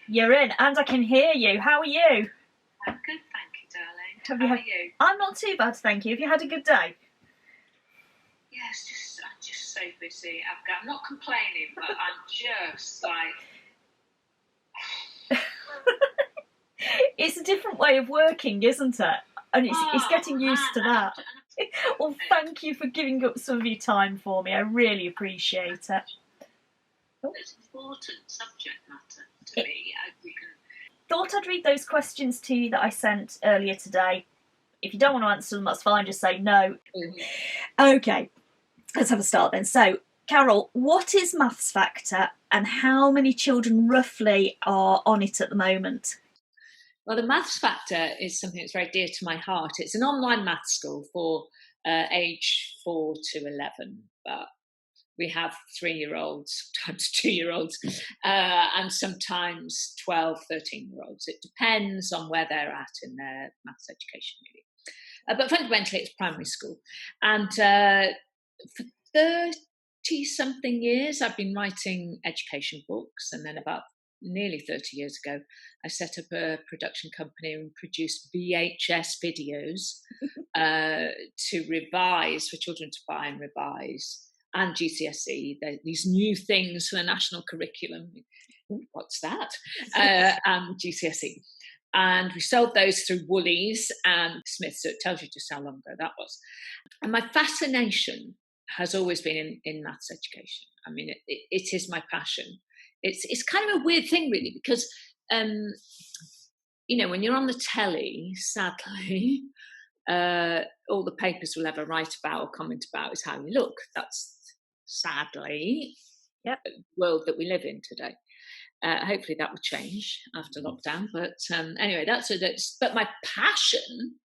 You're in, and I can hear you. How are you? I'm good, thank you, darling. How are you? I'm not too bad, thank you. Have you had a good day? Yes, I'm just so busy. I'm not complaining, but I'm just like... It's a different way of working, isn't it? And it's getting used to that. Well, thank you for giving up some of your time for me. I really appreciate it. It's an important subject matter to me. Thought I'd read those questions to you that I sent earlier today. If you don't want to answer them, that's fine. Just say no. Mm-hmm. Okay, let's have a start then. So, Carol, what is Maths Factor and how many children roughly are on it at the moment? Well, the Maths Factor is something that's very dear to my heart. It's an online maths school for age 4 to 11, but we have 3-year-olds, sometimes 2-year-olds, and sometimes 12, 13-year-olds. It depends on where they're at in their maths education, really. But fundamentally, it's primary school. And for 30-something years, I've been writing education books, and then about nearly 30 years ago, I set up a production company and produced VHS videos to revise, for children to buy and revise, and GCSE, these new things for the national curriculum. What's that? And GCSE. And we sold those through Woolies and Smiths, so it tells you just how long ago that was. And my fascination has always been in maths education. I mean, it is my passion. It's kind of a weird thing, really, because, when you're on the telly, sadly, all the papers will ever write about or comment about is how you look. That's sadly the world that we live in today. Hopefully that will change after lockdown. But anyway, but my passion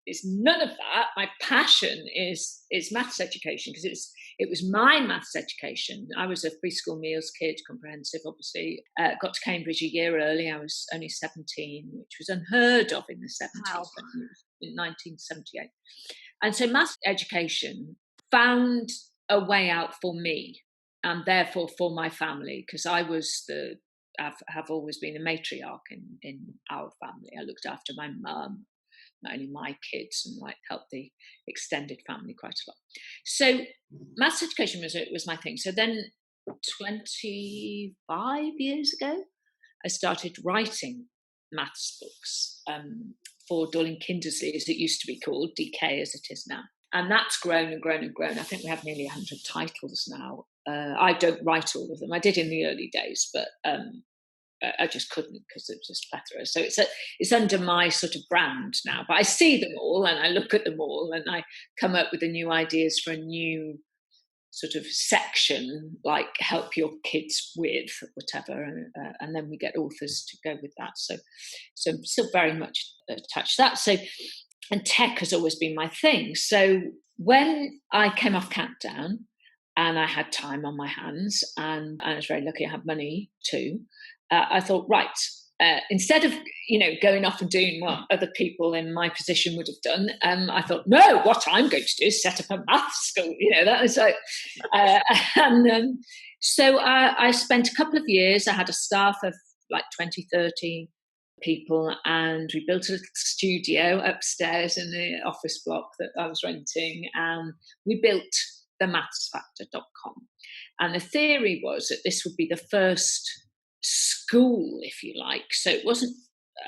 is none of that. My passion is maths education, because it was my maths education. I was a preschool meals kid, comprehensive, obviously. Got to Cambridge a year early. I was only 17, which was unheard of in the 70s. Wow. In 1978. And so maths education found a way out for me, and therefore for my family, because I was have always been a matriarch in our family. I looked after my mum, not only my kids, and helped the extended family quite a lot. So maths education was my thing. So then 25 years ago, I started writing maths books for Dorling Kindersley, as it used to be called, DK as it is now. And that's grown and grown and grown. I think we have nearly 100 titles now. I don't write all of them. I did in the early days, but I just couldn't, because it was just plethora. So it's under my sort of brand now. But I see them all and I look at them all and I come up with the new ideas for a new sort of section, like help your kids with whatever, and then we get authors to go with that. So I'm still very much attached to that. So, and tech has always been my thing. So when I came off Countdown and I had time on my hands, and I was very lucky I had money too, I thought, right, instead of going off and doing what other people in my position would have done, I thought, no, what I'm going to do is set up a maths school. That was like, so I spent a couple of years. I had a staff of like 20, 30 people, and we built a little studio upstairs in the office block that I was renting, and we built the mathsfactor.com. And the theory was that this would be the first school, if you like. So it wasn't,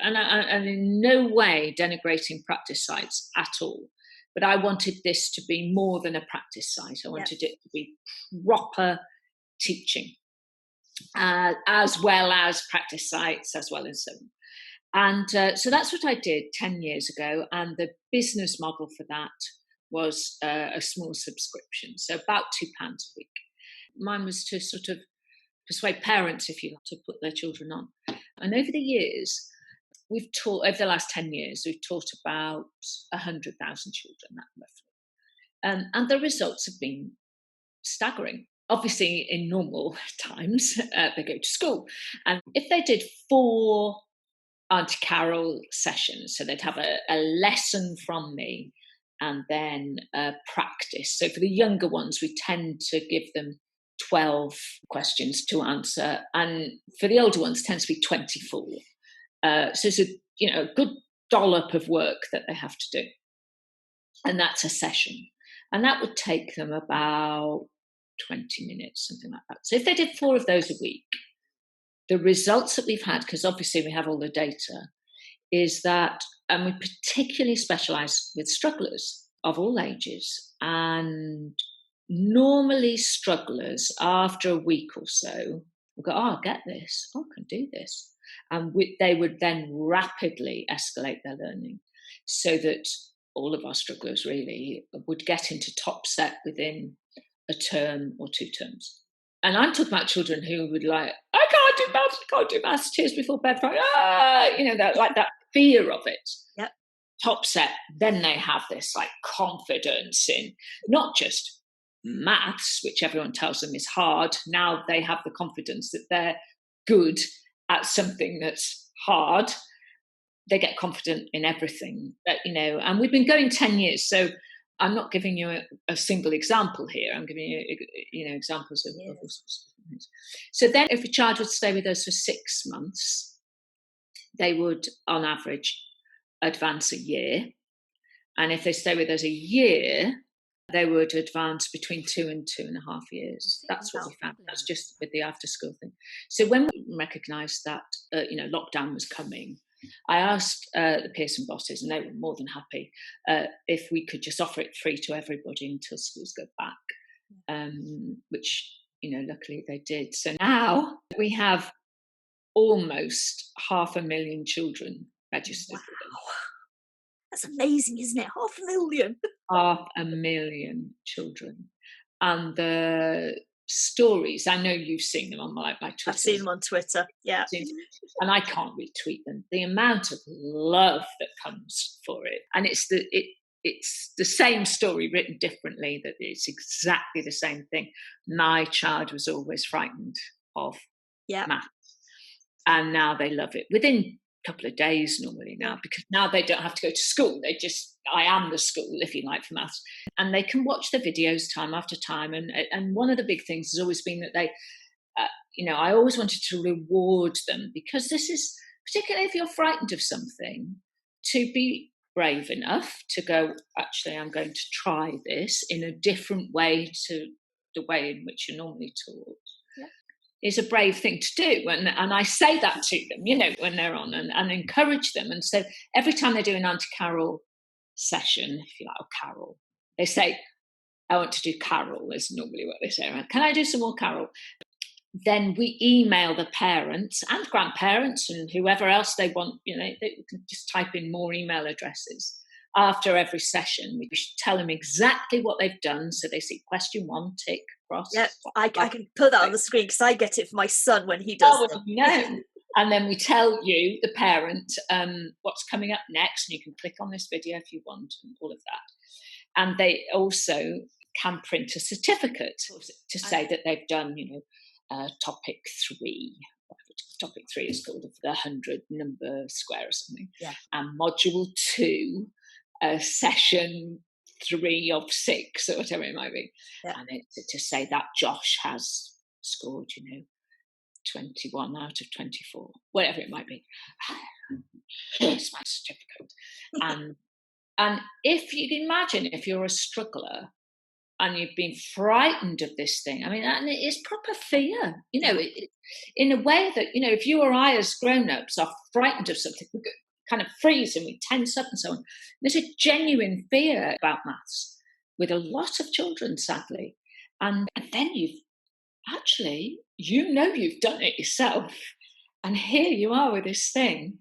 and in no way denigrating practice sites at all, but I wanted this to be more than a practice site. I wanted it to be proper teaching, as well as practice sites, as well as so on. And so that's what I did 10 years ago, and the business model for that was a small subscription, so about £2 a week. Mine was to sort of persuade parents, if you like, to put their children on. And over the years, over the last 10 years, we've taught about 100,000 children, that roughly. And the results have been staggering. Obviously, in normal times, they go to school. And if they did 4 Auntie Carol sessions, so they'd have a lesson from me and then practice. So for the younger ones, we tend to give them 12 questions to answer, and for the older ones tends to be 24. So it's a good dollop of work that they have to do, and that's a session, and that would take them about 20 minutes, something like that. So if they did 4 of those a week, the results that we've had, because obviously we have all the data, is that, and we particularly specialise with strugglers of all ages, and normally strugglers after a week or so will go, oh, I get this, oh, I can do this. And they would then rapidly escalate their learning so that all of our strugglers really would get into top set within a term or 2 terms. And I'm talking about children who would I can't do maths, tears before bed, that fear of it. Yep. Top set, then they have this confidence in not just maths, which everyone tells them is hard. Now they have the confidence that they're good at something that's hard. They get confident in everything, and we've been going 10 years. So I'm not giving you a single example here. I'm giving you, examples of all sorts of things. So then if a child would stay with us for 6 months, they would, on average, advance a year. And if they stay with us a year, they would advance between 2 and 2.5 years. That's what we found. That's just with the after school thing. So when we recognised that, lockdown was coming, I asked the Pearson bosses, and they were more than happy, if we could just offer it free to everybody until schools go back, which, luckily they did. So now we have almost 500,000 children registered. Wow. That's amazing, isn't it? 500,000. 500,000 children. And the stories, I know you've seen them on my Twitter. I've seen them on Twitter, yeah. And I can't retweet them. The amount of love that comes for it. And it's the same story written differently, that it's exactly the same thing. My child was always frightened of maths. And now they love it. Within couple of days normally now, because now they don't have to go to school. I am the school, if you like, for maths, and they can watch the videos time after time. And one of the big things has always been that they, I always wanted to reward them, because this is, particularly if you're frightened of something, to be brave enough to go, actually, I'm going to try this in a different way to the way in which you're normally taught. Is a brave thing to do. And I say that to them, when they're on, and encourage them. And so every time they do an anti-Carol session, if you like, or Carol, they say, I want to do Carol, is normally what they say. Can I do some more Carol? Then we email the parents and grandparents and whoever else they want, they can just type in more email addresses. After every session, we should tell them exactly what they've done. So they see question 1, tick, cross. Yeah, I can put that on the screen, because I get it for my son when he does it. No. And then we tell you, the parent, what's coming up next, and you can click on this video if you want, and all of that. And they also can print a certificate to say that they've done, topic 3. Topic 3 is called the 100 number square or something. Yeah. And module 2. Session 3 of 6 or whatever it might be, and it's to say that Josh has scored 21 out of 24, whatever it might be. Here's my certificate. And if you can imagine, if you're a struggler and you've been frightened of this thing, and it is proper fear, in a way that, if you or I as grown-ups are frightened of something, we kind of freeze and we tense up and so on. There's a genuine fear about maths with a lot of children, sadly. And then you've done it yourself. And here you are with this thing.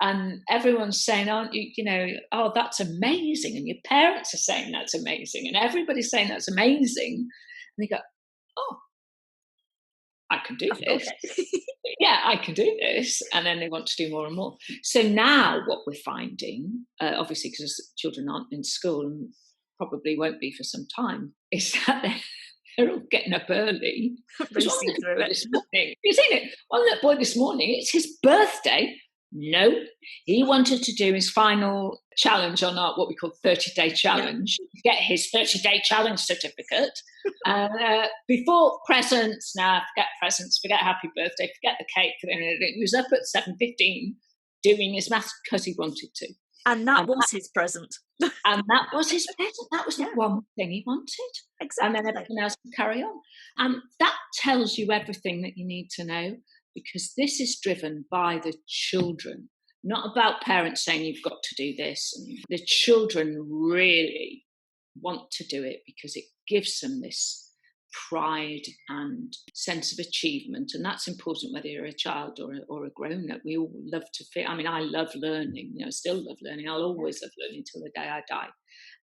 And everyone's saying, aren't you, oh, that's amazing. And your parents are saying that's amazing. And everybody's saying that's amazing. And you go, oh, I can do this. Yeah, I can do this. And then they want to do more and more. So now what we're finding, obviously because children aren't in school and probably won't be for some time, is that they're all getting up early. Racing through it. This morning, you've seen it. One little boy this morning, it's his birthday. No, he wanted to do his final challenge on our what we call 30-day challenge, get his 30-day challenge certificate. Before presents, forget presents, forget happy birthday, forget the cake. He was up at 7:15 doing his maths because he wanted to. And that was his present. And that was his present. That was the one thing he wanted. Exactly. And then everything else would carry on. And that tells you everything that you need to know, because this is driven by the children, not about parents saying you've got to do this. And the children really want to do it because it gives them this pride and sense of achievement. And that's important whether you're a child or a grown-up. We all love to fit. I mean, I love learning. I still love learning. I'll always love learning till the day I die.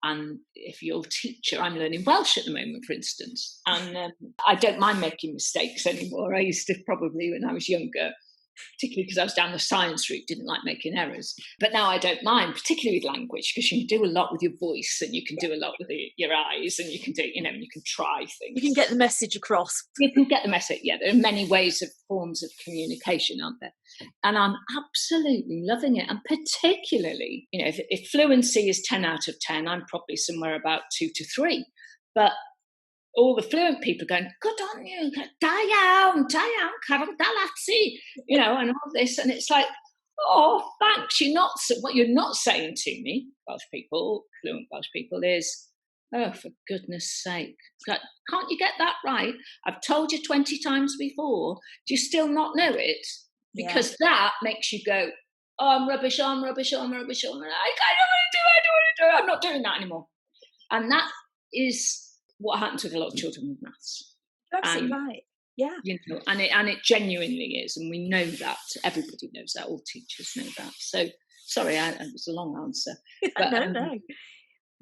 And if you're a teacher, I'm learning Welsh at the moment, for instance. And I don't mind making mistakes anymore. I used to probably when I was younger, particularly because I was down the science route, didn't like making errors. But now I don't mind, particularly with language, because you can do a lot with your voice and you can do a lot with your eyes and you can do, and you can try things. You can get the message across. You can get the message, there are many ways of forms of communication, aren't there? And I'm absolutely loving it. And particularly, if fluency is 10 out of 10, I'm probably somewhere about 2 to 3. But all the fluent people are going, good on you, da iawn, Carol Dalazzi, and all this. And it's like, oh, thanks. What you're not saying to me, Welsh people, fluent Welsh people, is, oh, for goodness sake, can't you get that right? I've told you 20 times before. Do you still not know it? Because that makes you go, oh, I'm rubbish, I'm rubbish, I'm rubbish. I don't want to do it. I'm not doing that anymore. And that is what happens with a lot of children with maths. You're absolutely right. Yeah. And it genuinely is, and we know that. Everybody knows that. All teachers know that. So sorry, it was a long answer. But, no.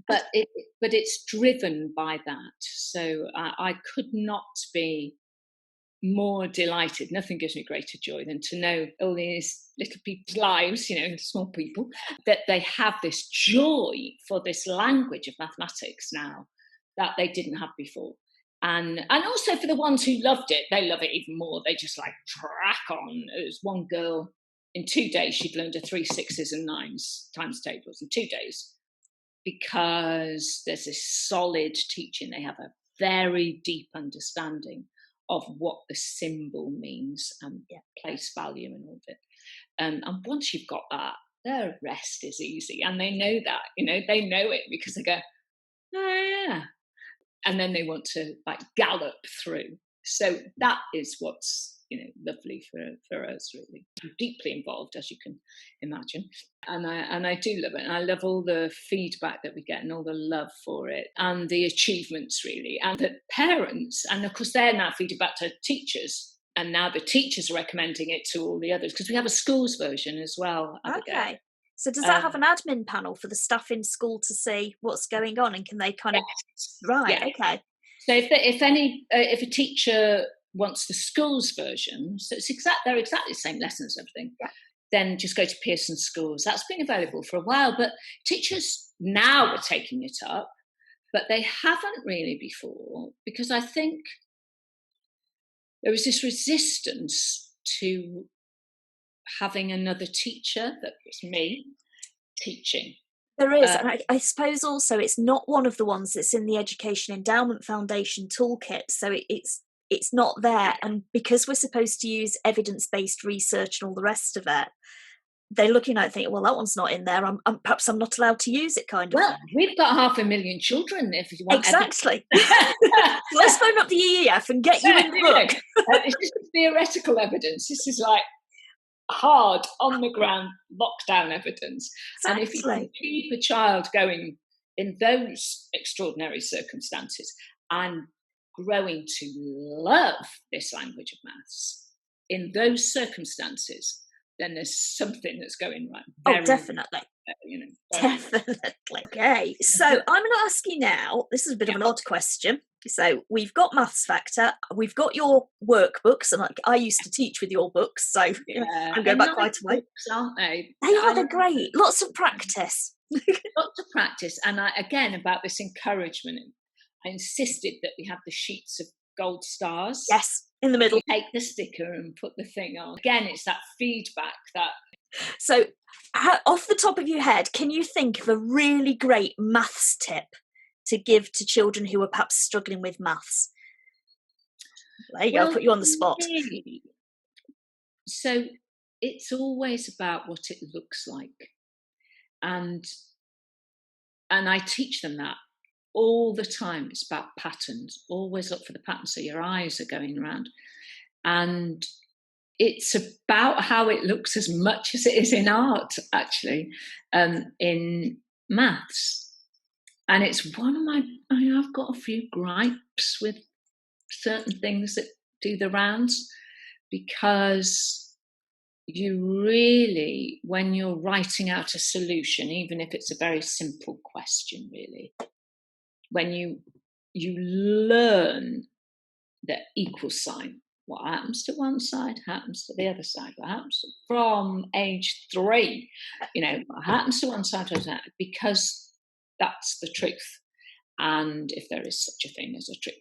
But it's driven by that. So I could not be more delighted. Nothing gives me greater joy than to know all these little people's lives, small people, that they have this joy for this language of mathematics now that they didn't have before. And also for the ones who loved it, they love it even more. They just track on. There's one girl, in 2 days, she'd learned 3 6s and 9s times tables in 2 days, because there's this solid teaching. They have a very deep understanding of what the symbol means and place value and all of it. And once you've got that, the rest is easy. And they know that, they know it because they go, oh yeah. And then they want to gallop through. So that is what's lovely for us, really. I'm deeply involved, as you can imagine, and I do love it. And I love all the feedback that we get and all the love for it and the achievements, really, and the parents. And of course, they're now feeding back to teachers, and now the teachers are recommending it to all the others, because we have a schools version as well. Abigail. Okay. So does that have an admin panel for the staff in school to see what's going on, and can they kind of right? Yeah. Okay. So if a teacher wants the schools version, so they're exactly the same lessons, everything. Yeah. Then just go to Pearson Schools. That's been available for a while, but teachers now are taking it up, but they haven't really before, because I think there was this resistance to having another teacher that was me teaching. There is, and I suppose also it's not one of the ones that's in the Education Endowment Foundation toolkit, so it's not there. And because we're supposed to use evidence-based research and all the rest of it, they're looking at it thinking, well, that one's not in there. Perhaps I'm not allowed to use it, kind of. Well, we've got 500,000 children, if you want. Exactly. Let's phone up the EEF and get you in the book. It's just theoretical evidence. This is hard, on the ground, lockdown evidence. Exactly. And if you can keep a child going in those extraordinary circumstances and growing to love this language of maths in those circumstances, then there's something that's going right. Definitely. Definitely. Okay, so I'm going to ask you now, this is a bit of an odd question. So we've got Maths Factor, we've got your workbooks, and I used to teach with your books, so I'm going back quite a way. Books, aren't they? They're great. Lots of practice. Lots of practice. And again, about this encouragement, I insisted that we have the sheets of gold stars. Yes, in the middle. Take the sticker and put the thing on. Again, it's that feedback that So, off the top of your head, can you think of a really great maths tip to give to children who are perhaps struggling with maths? There you go, I'll put you on the spot. Really, so it's always about what it looks like. And I teach them that all the time. It's about patterns. Always look for the pattern, so your eyes are going around. And it's about how it looks as much as it is in art, actually, in maths. And it's one of I've got a few gripes with certain things that do the rounds, because you really, when you're writing out a solution, even if it's a very simple question, really, when you learn the equal sign, what happens to one side happens to the other side. What happens from age 3, what happens to one side to the other, because that's the truth. And if there is such a thing as a truth.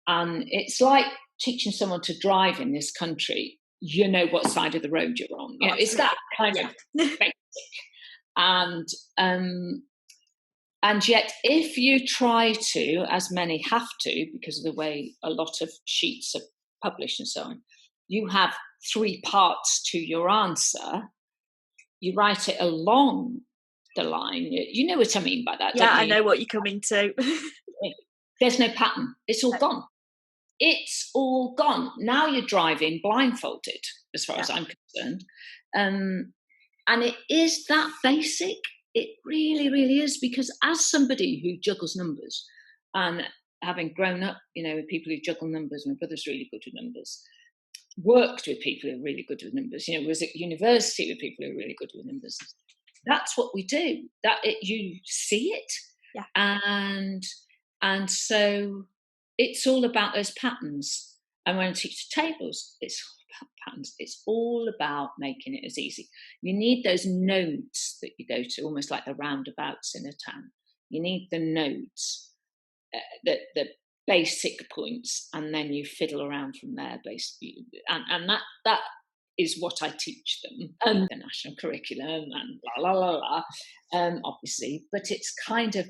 And it's like teaching someone to drive in this country. You know what side of the road you're on. It's that kind of basic. And yet, if you try to, as many have to, because of the way a lot of sheets are published and so on, you have 3 parts to your answer. You write it along the line. You know what I mean by that, Yeah, don't you? I know what you're coming to. There's no pattern. It's all gone. It's all gone. Now you're driving blindfolded, as far as I'm concerned. And it is that basic. It really, really is, because as somebody who juggles numbers, and having grown up, with people who juggle numbers, my brother's really good with numbers, worked with people who are really good with numbers, was at university with people who are really good with numbers. That's what we do. You see it. Yeah. And so it's all about those patterns. And when I teach tables, it's all about patterns. It's all about making it as easy. You need those nodes that you go to, almost like the roundabouts in a town. You need the nodes, the basic points, and then you fiddle around from there, basically. And that is what I teach them. The national curriculum and la la la la, obviously. But it's kind of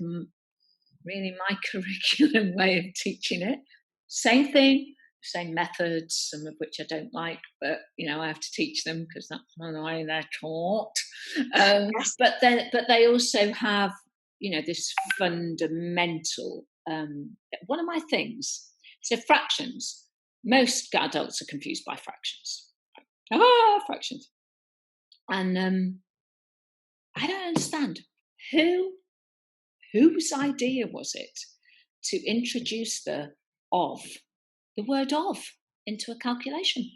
really my curriculum way of teaching it. Same thing, same methods, some of which I don't like, but I have to teach them because that's the way they're taught. But they also have this fundamental. One of my things. So fractions. Most adults are confused by fractions. Fractions, and I don't understand whose idea was it to introduce the word of into a calculation?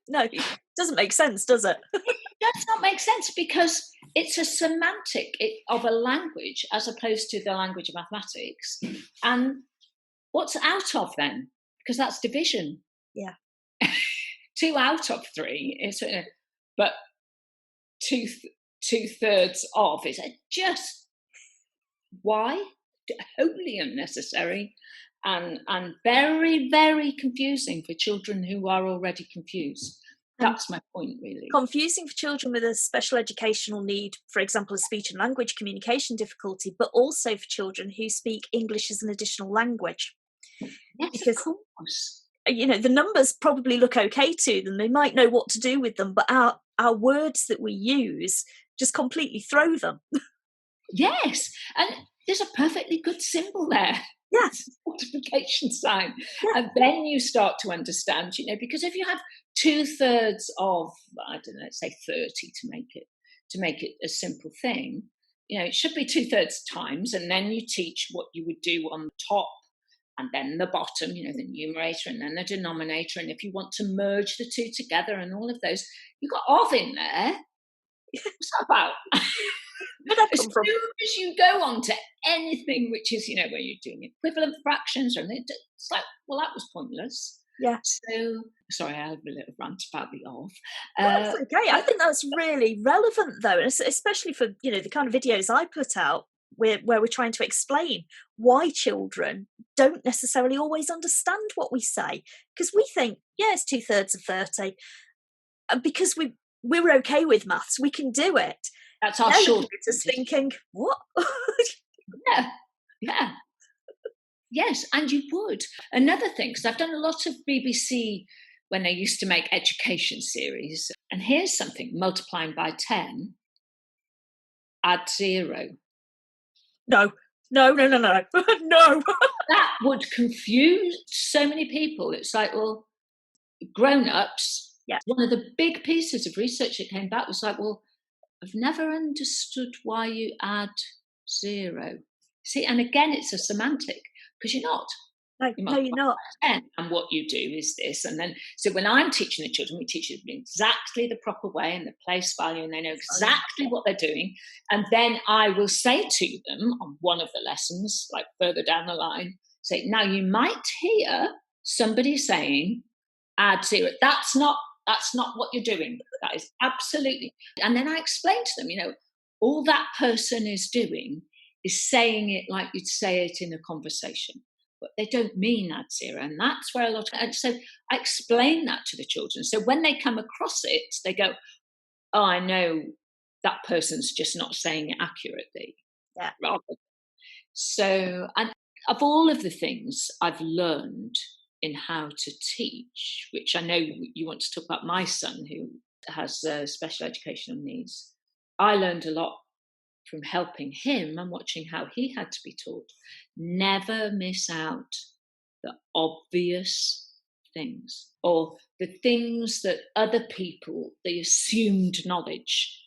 No, it doesn't make sense, does it? It does not make sense, because it's a semantic of a language as opposed to the language of mathematics. And what's out of then? Because that's division. Yeah. 2 out of 3 is, but 2/3 of is just why? Wholly unnecessary and very, very confusing for children who are already confused. That's my point, really. Confusing for children with a special educational need, for example, a speech and language communication difficulty, but also for children who speak English as an additional language. Yes, because, of course. The numbers probably look okay to them. They might know what to do with them, but our words that we use just completely throw them. Yes, and there's a perfectly good symbol there. Yes, multiplication sign, and then you start to understand. Because if you have 2/3 of, I don't know, let's say 30 to make it a simple thing, it should be 2/3 times, and then you teach what you would do on the top. And then the bottom, the numerator, and then the denominator. And if you want to merge the two together and all of those, you've got of in there. What's that about? As soon as you go on to anything which is, where you're doing equivalent fractions, or it's like, well, that was pointless. Yeah. So, sorry, I had a little rant about the of. That's okay. I think that's really relevant, though, especially for, the kind of videos I put out where we're trying to explain why children don't necessarily always understand what we say. Because we think, it's 2/3 of 30. Because we're okay with maths, we can do it. That's our They're short. looking at us thinking, what? Yeah. Yes, and you would. Another thing, because I've done a lot of BBC when they used to make education series, and here's something: multiplying by 10, add 0. No. No. That would confuse so many people. It's like, well, grown-ups, one of the big pieces of research that came back was like, well, I've never understood why you add 0. See, and again, it's a semantic, because you're not. No, you're not. And what you do is this. And then, so when I'm teaching the children, we teach them exactly the proper way and the place value, and they know exactly what they're doing. And then I will say to them on one of the lessons, like further down the line, say, now you might hear somebody saying, add 0. That's not what you're doing. That is absolutely. And then I explain to them, all that person is doing is saying it like you'd say it in a conversation. But they don't mean add 0. And that's where and so I explain that to the children. So when they come across it, they go, oh, I know that person's just not saying it accurately. Yeah. So, and of all of the things I've learned in how to teach, which I know you want to talk about my son who has special educational needs, I learned a lot from helping him and watching how he had to be taught. Never miss out the obvious things, or the things that other people, the assumed knowledge.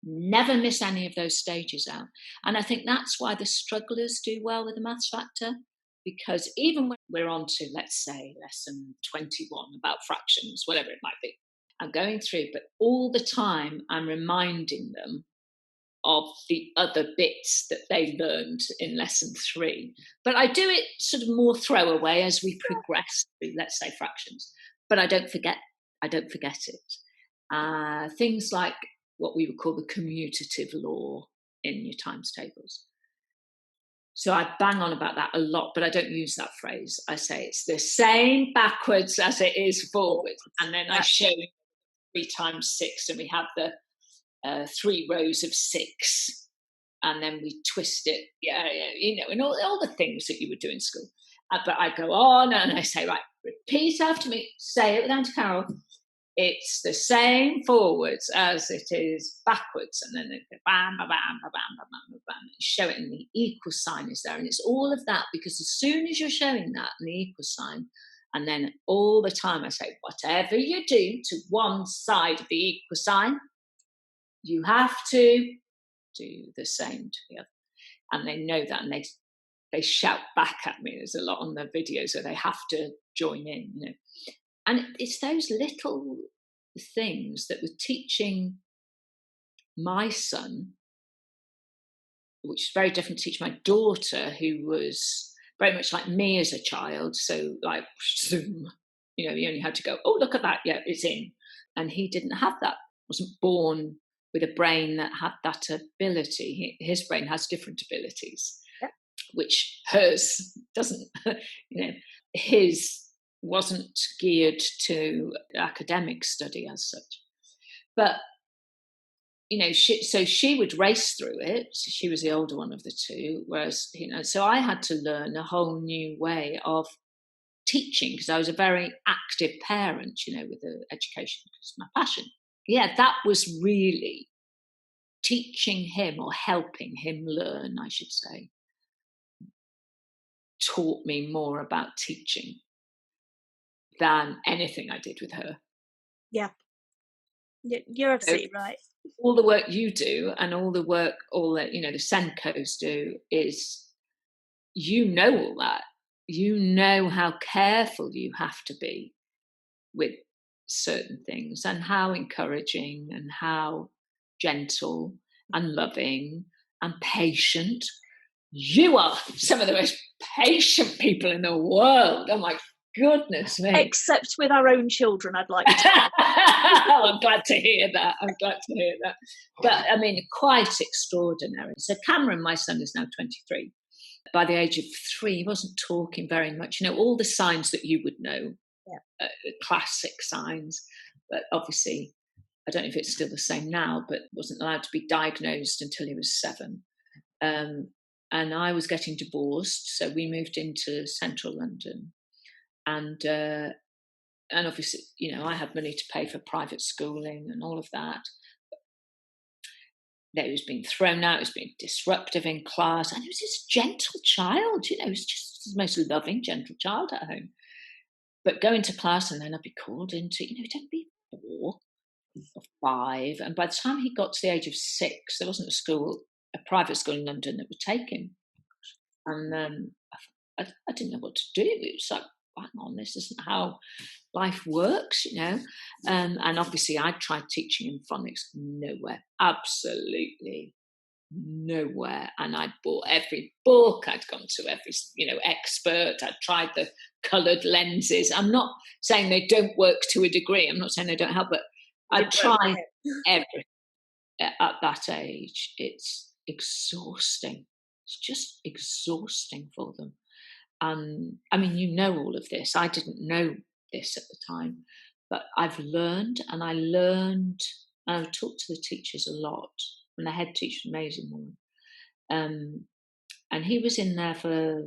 Never miss any of those stages out. And I think that's why the strugglers do well with the maths factor, because even when we're on to, let's say, lesson 21 about fractions, whatever it might be, I'm going through, but all the time I'm reminding them of the other bits that they learned in lesson 3. But I do it sort of more throwaway as we progress through, let's say, fractions. But I don't forget it. Things like what we would call the commutative law in your times tables. So I bang on about that a lot, but I don't use that phrase. I say it's the same backwards as it is forwards. And then I show 3 times 6, and we have the 3 rows of 6, and then we twist it, and all the things that you would do in school. But I go on and I say, right, repeat after me, say it with Auntie Carol. It's the same forwards as it is backwards, and then they go bam, bam, bam, bam, bam, bam, bam. Show it, and the equal sign is there, and it's all of that, because as soon as you're showing that and the equal sign, and then all the time I say, whatever you do to one side of the equal sign, you have to do the same to the other. And they know that, and they shout back at me. There's a lot on the video, so they have to join in, And it's those little things that we're teaching my son, which is very different to teach my daughter, who was very much like me as a child. So like, zoom, he only had to go, oh, look at that. Yeah, it's in. And he didn't have that. Wasn't born with a brain that had that ability. His brain has different abilities, which hers doesn't. His wasn't geared to academic study as such. But, she would race through it. She was the older one of the two, whereas, so I had to learn a whole new way of teaching, because I was a very active parent, with the education, because it's my passion. Yeah, that was really teaching him, or helping him learn, I should say, taught me more about teaching than anything I did with her. Yeah. You're absolutely right. All the work you do, and all the work, the SENDCOs do, is, all that. How careful you have to be with certain things, and how encouraging and how gentle and loving and patient. You are some of the most patient people in the world. Oh my goodness me. Except with our own children, I'd like to. I'm glad to hear that. But I mean, quite extraordinary. So Cameron, my son, is now 23. By the age of 3, he wasn't talking very much. All the signs that you would know, classic signs. But obviously, I don't know if it's still the same now, but wasn't allowed to be diagnosed until he was 7. And I was getting divorced, so we moved into central London. And obviously, I had money to pay for private schooling and all of that. He was being thrown out, he was being disruptive in class, and he was this gentle child, he was just the most loving, gentle child at home. But going to class, and then I'd be called into, he'd be 4 or 5, and by the time he got to the age of 6, there wasn't a private school in London that would take him. And I didn't know what to do. It was like, hang on, this isn't how life works, and obviously I tried teaching him phonics, nowhere, absolutely nowhere. And I'd bought every book, I'd gone to every expert, I'd tried the coloured lenses. I'm not saying they don't work to a degree, I'm not saying they don't help, but I tried everything. At that age, it's exhausting. It's just exhausting for them. And I mean, all of this. I didn't know this at the time, but I've learned, and I talked to the teachers a lot, and the head teacher, amazing woman. And he was in there for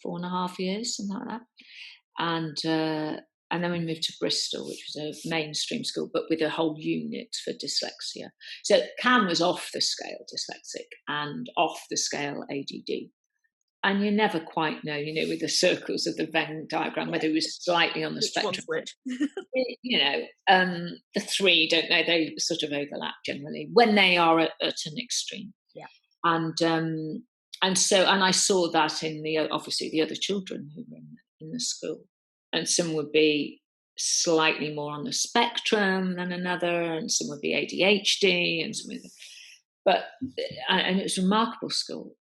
4.5 years, something like that. And then we moved to Bristol, which was a mainstream school, but with a whole unit for dyslexia. So Cam was off the scale dyslexic and off the scale ADD. And you never quite know, with the circles of the Venn diagram, whether it was slightly on the spectrum. The 3, don't they? They sort of overlap generally when they are at an extreme. Yeah. And I saw that in obviously the other children who were in the school. And some would be slightly more on the spectrum than another, and some would be ADHD, and some and it was a remarkable school.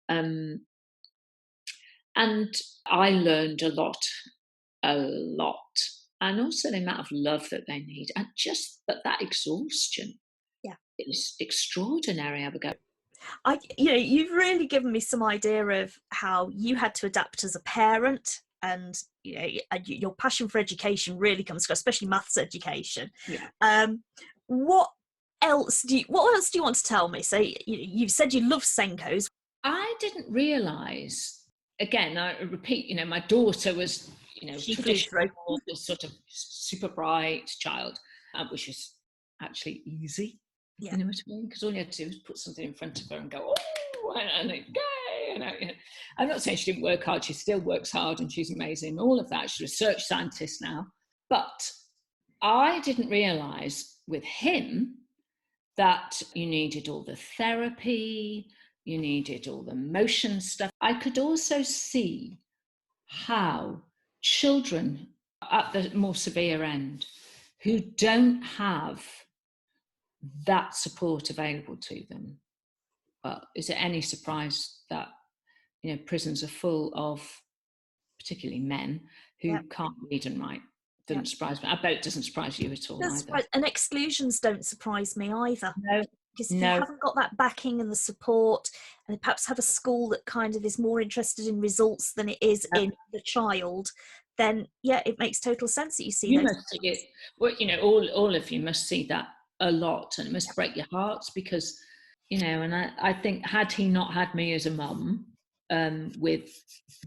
And I learned a lot, and also the amount of love that they need, and but that exhaustion, is extraordinary, Abigail. You've really given me some idea of how you had to adapt as a parent, and your passion for education really comes across, especially maths education. Yeah. What else do you want to tell me? So you've said you love SENCOs. I didn't realise. Again, I repeat. My daughter was, traditional, sort of super bright child, which is actually easy. Yeah. You know what I mean? Because all you had to do was put something in front of her and go, oh, and yay! I'm not saying she didn't work hard. She still works hard, and she's amazing. All of that. She's a research scientist now. But I didn't realise with him that you needed all the therapy, you needed all the motion stuff. I could also see how children at the more severe end who don't have that support available to them. Well, is it any surprise that prisons are full of particularly men who can't read and write? Doesn't surprise me. I bet it doesn't surprise you at all either. And exclusions don't surprise me either. No. Because if you haven't got that backing and the support, and perhaps have a school that kind of is more interested in results than it is in the child, then it makes total sense that you see those. Must see it. Well, all of you must see that a lot, and it must break your hearts, because and I think, had he not had me as a mum, with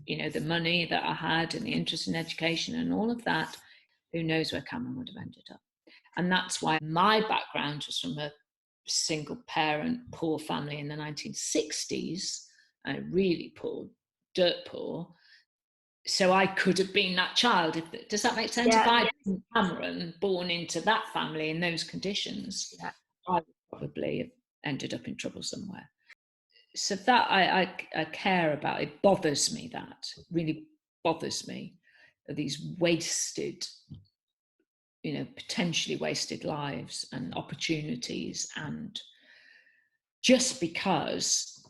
the money that I had and the interest in education and all of that, who knows where Cameron would have ended up. And that's why my background was from a single parent poor family in the 1960s, really poor, dirt poor. So I could have been that child. Does that make sense? If I'd been Cameron, born into that family in those conditions, I would probably have ended up in trouble somewhere. So that I care about. It bothers me. That really bothers me. These wasted, potentially wasted lives and opportunities, and just because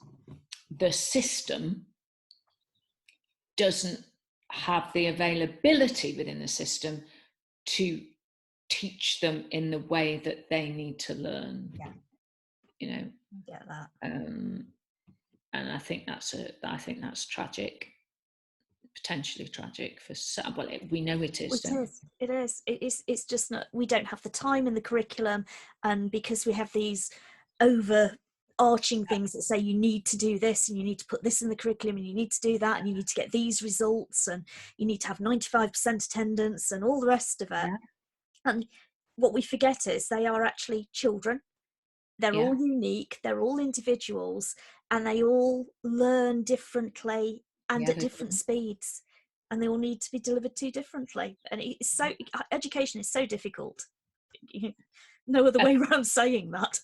the system doesn't have the availability within the system to teach them in the way that they need to learn. I get that. And I think that's tragic. potentially tragic for some. Well, we know it is. It is. It's just not. We don't have the time in the curriculum, and because we have these overarching things that say you need to do this and you need to put this in the curriculum and you need to do that and you need to get these results and you need to have 95% attendance and all the rest of it. And what we forget is they are actually children. They're all unique, they're all individuals, and they all learn differently and at different speeds, and they all need to be delivered to differently. And it's so, education is so difficult. No other way around saying that.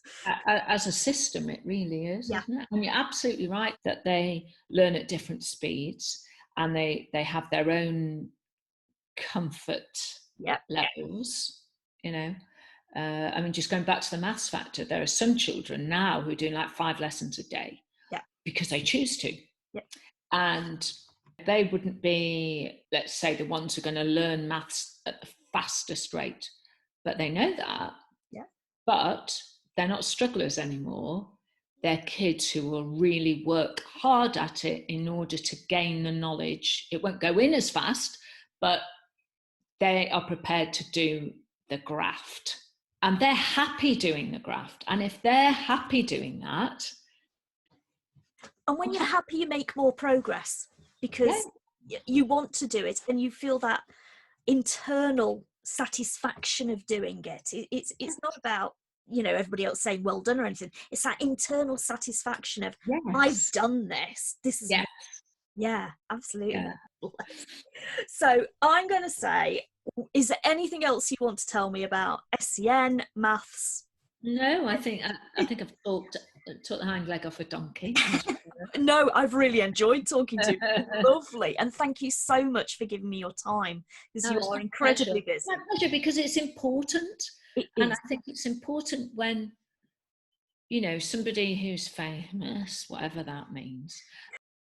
As a system, it really is, isn't it? And you're absolutely right that they learn at different speeds and they have their own comfort levels, you know. I mean, just going back to the maths factor, there are some children now who are doing like 5 lessons a day because they choose to. And they wouldn't be, let's say, the ones who are going to learn maths at the fastest rate, but they know that. But they're not strugglers anymore. They're kids who will really work hard at it in order to gain the knowledge. It won't go in as fast, but they are prepared to do the graft. And they're happy doing the graft. And if they're happy doing that... And when you're happy, you make more progress because you want to do it and you feel that internal satisfaction of doing it. It's not about, you know, everybody else saying well done or anything. It's that internal satisfaction of I've done this. This is absolutely. So I'm going to say, is there anything else you want to tell me about SEN, maths? No, I think I've talked the hind leg off a donkey. No, I've really enjoyed talking to you. Lovely. And thank you so much for giving me your time because you are incredibly busy. It's my pleasure because it's important. And I think it's important when, you know, somebody who's famous, whatever that means,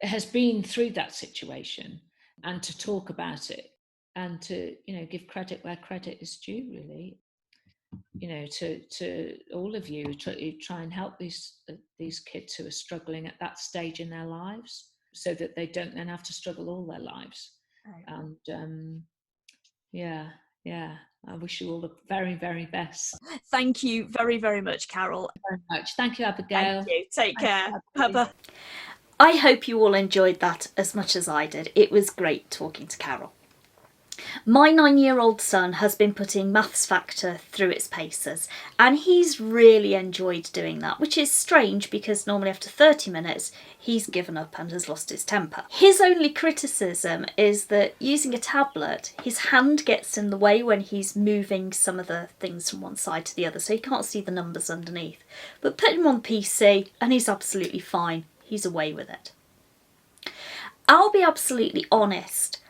has been through that situation and to talk about it and to, you know, give credit where credit is due, really. You know, to all of you, try and help these kids who are struggling at that stage in their lives so that they don't then have to struggle all their lives. And I wish you all the very, very best. Thank you very, very much, Carol. Very much. Thank you, Abigail. Thank you. Take care. Bye-bye. I hope you all enjoyed that as much as I did. It was great talking to Carol. My 9-year-old son has been putting Maths Factor through its paces and he's really enjoyed doing that, which is strange because normally after 30 minutes he's given up and has lost his temper. His only criticism is that using a tablet his hand gets in the way when he's moving some of the things from one side to the other, so he can't see the numbers underneath. But put him on PC and he's absolutely fine. He's away with it. I'll be absolutely honest.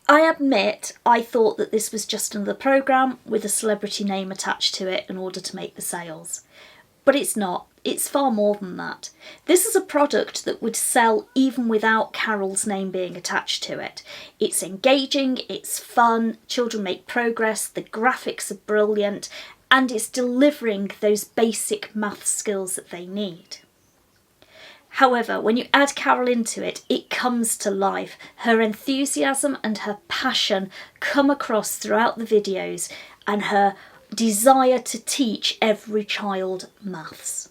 I admit I thought that this was just another programme with a celebrity name attached to it in order to make the sales. But it's not. It's far more than that. This is a product that would sell even without Carol's name being attached to it. It's engaging, it's fun, children make progress, the graphics are brilliant, and it's delivering those basic math skills that they need. However, when you add Carol into it, it comes to life. Her enthusiasm and her passion come across throughout the videos and her desire to teach every child maths.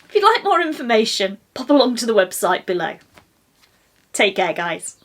If you'd like more information, pop along to the website below. Take care, guys.